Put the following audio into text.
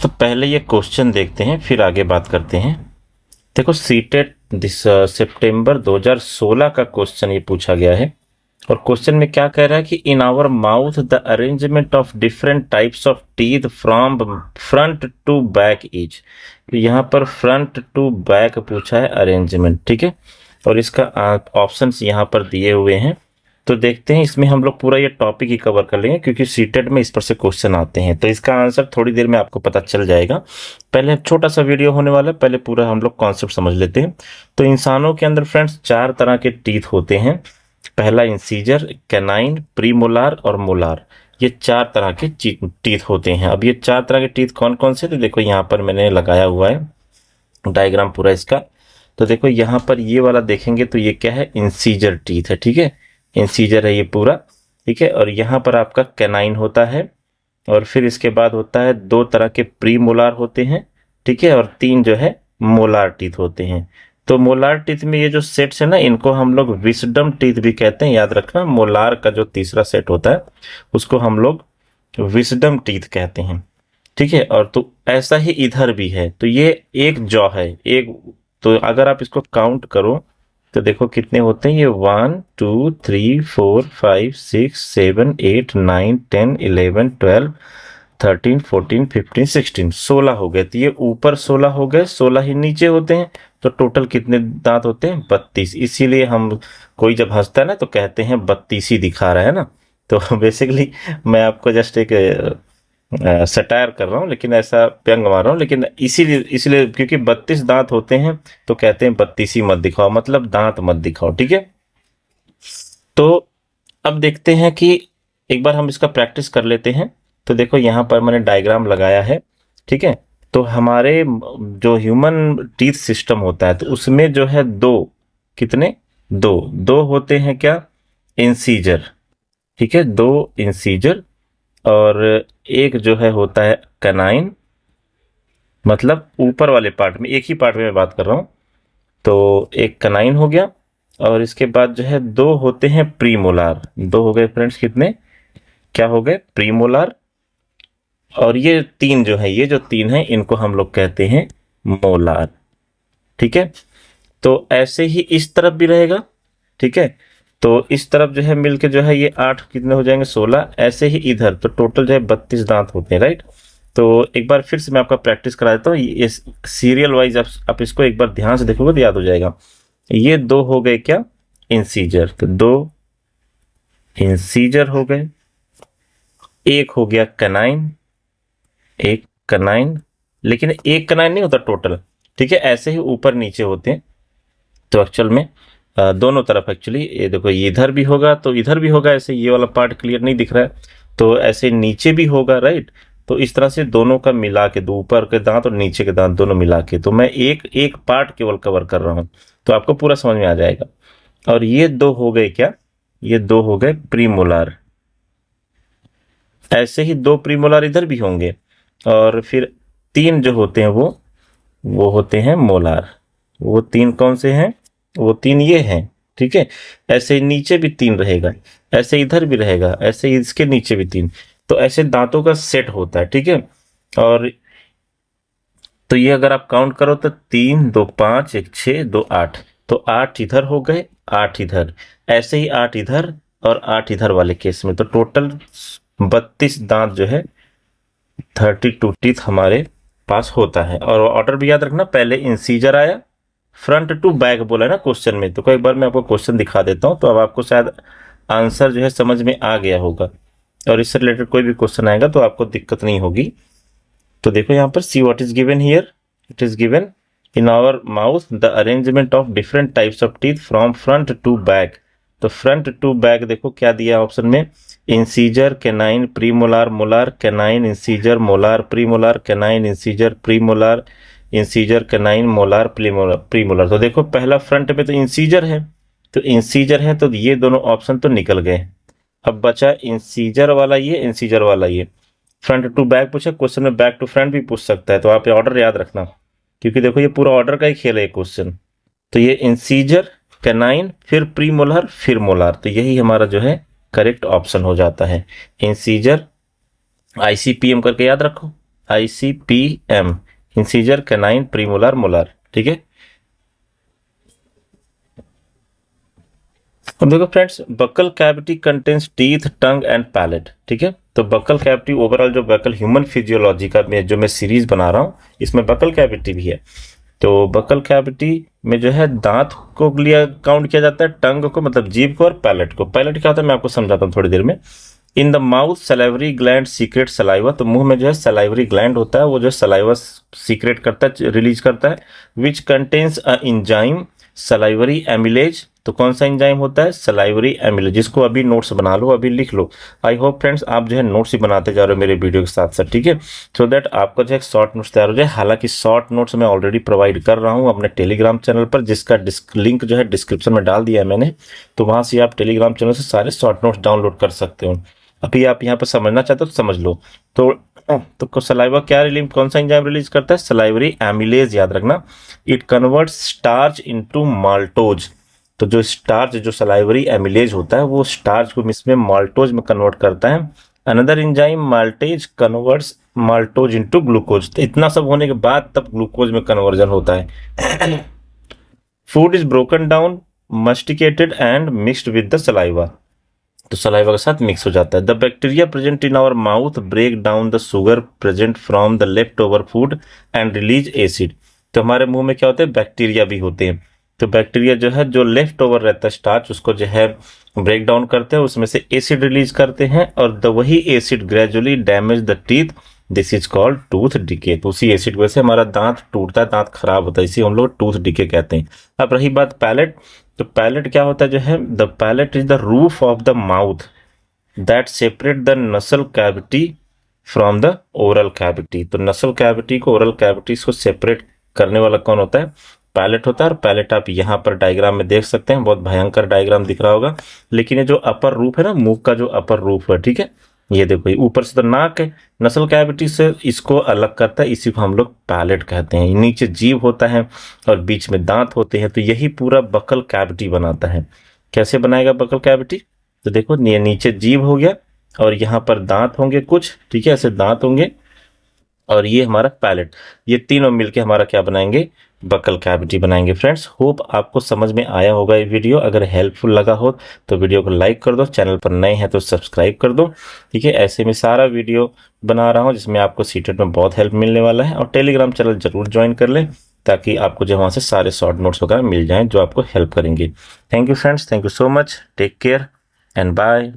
तो पहले ये क्वेश्चन देखते हैं, फिर आगे बात करते हैं। देखो सीटेट दिस सितंबर 2016 का क्वेश्चन ये पूछा गया है, और क्वेश्चन में क्या कह रहा है कि in our mouth the arrangement of different types of teeth from front to back is. यहाँ पर फ्रंट टू बैक पूछा है अरेंजमेंट, ठीक है, और इसका ऑप्शंस यहाँ पर दिए हुए हैं। तो देखते हैं, इसमें हम लोग पूरा ये टॉपिक ही कवर कर लेंगे क्योंकि सीटेट में इस पर से क्वेश्चन आते हैं, तो इसका आंसर थोड़ी देर में आपको पता चल जाएगा। पहले छोटा सा वीडियो होने वाला है, पहले पूरा हम लोग कॉन्सेप्ट समझ लेते हैं। तो इंसानों के अंदर फ्रेंड्स 4 तरह के टीथ होते हैं। पहला इंसीजर, कैनाइन, प्रीमोलार और मोलार। ये 4 तरह के टीथ होते हैं। अब ये 4 तरह के टीथ कौन कौन से, तो देखो यहाँ पर मैंने लगाया हुआ है डायग्राम पूरा इसका। तो देखो यहाँ पर ये वाला देखेंगे तो ये क्या है, इंसीजर टीथ है, ठीक है, इंसीजर है ये पूरा, ठीक है। और यहाँ पर आपका कैनाइन होता है, और फिर इसके बाद होता है 2 तरह के प्रीमोलार होते हैं, ठीक है, और 3 जो है मोलार टीथ होते हैं। तो मोलार टीथ में ये जो सेट्स है ना, इनको हम लोग विस्डम टीथ भी कहते हैं, याद रखना। मोलार का जो तीसरा सेट होता है उसको हम लोग विस्डम टीथ कहते हैं, ठीक है। और तो ऐसा ही इधर भी है, तो ये एक जॉ है, एक, तो अगर आप इसको काउंट करो तो देखो कितने होते हैं ये, 1 2 3 4 5 6 7 8 9 10 11 12 13 14 15 16 16 हो गए। तो ये ऊपर 16 हो गए, 16 ही नीचे होते हैं। तो टोटल कितने दांत होते हैं, 32। इसीलिए हम, कोई जब हंसता है ना तो कहते हैं 32 ही दिखा रहा है ना। तो बेसिकली मैं आपको जस्ट एक सटायर कर रहा हूँ, लेकिन ऐसा व्यंग मार रहा हूँ, लेकिन इसीलिए क्योंकि 32 दांत होते हैं तो कहते हैं 32 ही मत दिखाओ, मतलब दांत मत दिखाओ, ठीक है। तो अब देखते हैं कि एक बार हम इसका प्रैक्टिस कर लेते हैं। तो देखो यहाँ पर मैंने डायग्राम लगाया है, ठीक है। तो हमारे जो ह्यूमन टीथ सिस्टम होता है तो उसमें जो है 2, कितने, 2 होते हैं क्या, इंसीजर, ठीक है, 2 इंसीजर, और एक जो है होता है कैनाइन, मतलब ऊपर वाले पार्ट में, एक ही पार्ट में मैं बात कर रहा हूँ। तो एक कैनाइन हो गया, और इसके बाद जो है 2 होते हैं प्रीमोलार। 2 हो गए फ्रेंड्स, कितने, क्या हो गए, प्रीमोलार। और ये 3 जो है, ये जो 3 है इनको हम लोग कहते हैं मोलार, ठीक है। तो ऐसे ही इस तरफ भी रहेगा, ठीक है। तो इस तरफ जो है मिलके जो है ये 8 कितने हो जाएंगे, 16। ऐसे ही इधर, तो टोटल जो है 32 दांत होते हैं, राइट। तो एक बार फिर से मैं आपका प्रैक्टिस करा देता हूँ, ये सीरियल वाइज आप इसको एक बार ध्यान से देखोगे तो याद हो जाएगा। ये 2 हो गए क्या, इंसीजर, तो 2 इंसीजर हो गए। एक हो गया कैनाइन, एक कैनाइन, लेकिन एक कैनाइन नहीं होता टोटल, ठीक है, ऐसे ही ऊपर नीचे होते हैं। तो एक्चुअल में दोनों तरफ एक्चुअली, ये देखो ये इधर भी होगा तो इधर भी होगा, ऐसे ये वाला पार्ट क्लियर नहीं दिख रहा है, तो ऐसे नीचे भी होगा, राइट। तो इस तरह से दोनों का मिला के, दो ऊपर के दांत और नीचे के दांत दोनों मिला के, तो मैं एक एक पार्ट केवल कवर कर रहा हूँ, तो आपको पूरा समझ में आ जाएगा। और ये 2 हो गए क्या, ये 2 हो गए प्रीमोलार। ऐसे ही 2 प्रीमोलार इधर भी होंगे, और फिर 3 जो होते हैं वो होते हैं मोलार। वो 3 कौन से हैं, वो 3 ये हैं, ठीक है। ऐसे ही नीचे भी 3 रहेगा, ऐसे इधर भी रहेगा, ऐसे ही इसके नीचे भी 3। तो ऐसे दांतों का सेट होता है, ठीक है। और तो ये अगर आप काउंट करो तो 3 2 5 1 6 2 8, तो 8 इधर हो गए, 8 इधर, ऐसे ही 8 इधर और 8 इधर वाले केस में, तो टोटल 32 दांत जो है, 32 टीथ हमारे पास होता है। और ऑर्डर भी याद रखना, पहले इंसीजर आया, फ्रंट टू बैक बोला ना क्वेश्चन में, तो एक बार मैं आपको क्वेश्चन दिखा देता हूं, तो अब आपको शायद आंसर जो है समझ में आ गया होगा, और इससे रिलेटेड कोई भी क्वेश्चन आएगा तो आपको दिक्कत नहीं होगी। तो देखो यहाँ पर, see what is given here, it is given in our mouth the arrangement of different types of teeth from front to back. तो फ्रंट टू बैक देखो क्या दिया ऑप्शन में, incisor, canine, premolar, molar, canine, incisor, molar, premolar, canine, incisor, premolar, incisor, canine, molar, premolar. तो देखो पहला front में तो इंसीजर है, तो इंसीजर है, तो ये दोनों ऑप्शन तो निकल गए। अब बचा इंसीजर वाला ये, इंसीजर वाला ये। फ्रंट टू बैक पूछा क्वेश्चन में, बैक टू फ्रंट भी पूछ सकता है, तो आप ये ऑर्डर याद रखना, क्योंकि देखो ये पूरा ऑर्डर का ही खेल है क्वेश्चन। तो ये इंसीजर, कैनाइन, फिर प्रीमोलार, फिर मोलार, तो यही हमारा जो है करेक्ट ऑप्शन हो जाता है। इंसीजर, ICPM करके याद रखो, ICPM, incisor, canine, premolar, molar. ठीक है। अब देखो friends, buccal cavity contains teeth, tongue and palate. ठीक है। तो बकल कैविटी ओवरऑल जो बकल ह्यूमन फिजियोलॉजी का जो मैं सीरीज बना रहा हूँ, इसमें बकल कैविटी भी है। तो बकल कैविटी में जो है दांत को लिया काउंट किया जाता है, टंग को मतलब जीभ को, और पैलेट को। पैलेट क्या होता है मैं आपको समझाता हूँ थोड़ी देर में। In the mouth salivary gland secret saliva, तो मुंह में जो है सलाइवरी ग्लैंड होता है, वो जो सलाइवा सीक्रेट करता है, रिलीज करता है। Which contains a enzyme salivary amylase, तो कौन सा इंजाइम होता है? सलाइवरी एमिलेज, जिसको अभी नोट्स बना लो, अभी लिख लो। आई होप फ्रेंड्स आप जो है नोट्स ही बनाते जा रहे हो मेरे वीडियो के साथ साथ। ठीक है, सो दैट आपका जो है शॉर्ट नोट्स तैयार हो जाए। हालांकि शॉर्ट नोट्स मैं ऑलरेडी प्रोवाइड कर रहा हूँ अपने टेलीग्राम चैनल पर, जिसका लिंक जो है डिस्क्रिप्शन में डाल दिया है मैंने, तो वहां से आप टेलीग्राम चैनल से सारे शॉर्ट नोट्स डाउनलोड कर सकते हो। अभी आप यहाँ पर समझना चाहते हो तो समझ लो। तो सलाइवा क्या रिलीज, कौन सा एंजाइम रिलीज करता है? सलाइवरी एमिलेज, याद रखना। It converts starch into maltose, तो जो स्टार्च जो सलाइवरी एमिलेज होता है वो स्टार्च को इसमें माल्टोज में कन्वर्ट करता है। Another enzyme maltase converts maltose into glucose. तो इतना सब होने के बाद तब ग्लूकोज में कन्वर्जन होता है। Food is broken down, masticated and mixed with the saliva, तो सलाइवा के साथ मिक्स हो जाता है। The bacteria present in our mouth break down the sugar present from the left over food and release acid, तो हमारे मुंह में क्या होते हैं? बैक्टीरिया भी होते हैं। तो बैक्टीरिया जो है जो लेफ्ट ओवर रहता है स्टार्च, उसको जो है ब्रेक डाउन करते हैं, उसमें से एसिड रिलीज करते हैं, और वही acid gradually damage the teeth, this is called tooth decay. तो उसी एसिड वजह से हमारा दांत टूटता है, दांत खराब होता है, इसी हम लोग टूथ डिके कहते हैं। अब रही बात पैलेट, तो पैलेट क्या होता है जो है? The palate is the roof of the mouth that separate the nasal cavity from the oral cavity. तो नसल कैविटी को ओरल कैविटी को सेपरेट करने वाला कौन होता है? पैलेट होता है। और पैलेट आप यहाँ पर डायग्राम में देख सकते हैं, बहुत भयंकर डायग्राम दिख रहा होगा, लेकिन ये जो अपर रूप है ना, मुंह का जो अपर रूप है, ठीक है, ये देखो, ये ऊपर से तो नाक है, नसल कैविटी से इसको अलग करता है, इसी को हम लोग पैलेट कहते हैं। नीचे जीभ होता है और बीच में दांत होते हैं, तो यही पूरा बकल कैविटी बनाता है। कैसे बनाएगा बकल कैविटी? तो देखो, ये नीचे जीभ हो गया और यहाँ पर दांत होंगे कुछ, ठीक है, ऐसे दांत होंगे, और ये हमारा पैलेट, ये तीनों मिलके हमारा क्या बनाएंगे? बकल कैविटी बनाएंगे। फ्रेंड्स, होप आपको समझ में आया होगा ये वीडियो। अगर हेल्पफुल लगा हो तो वीडियो को लाइक कर दो, चैनल पर नए हैं तो सब्सक्राइब कर दो। ठीक है, ऐसे में सारा वीडियो बना रहा हूँ जिसमें आपको सीटेट में बहुत हेल्प मिलने वाला है। और टेलीग्राम चैनल जरूर ज्वाइन कर लें, ताकि आपको जो वहाँ से सारे शॉर्ट नोट्स वगैरह मिल जाएं जो आपको हेल्प करेंगे। Thank you friends, thank you so much, take care and bye.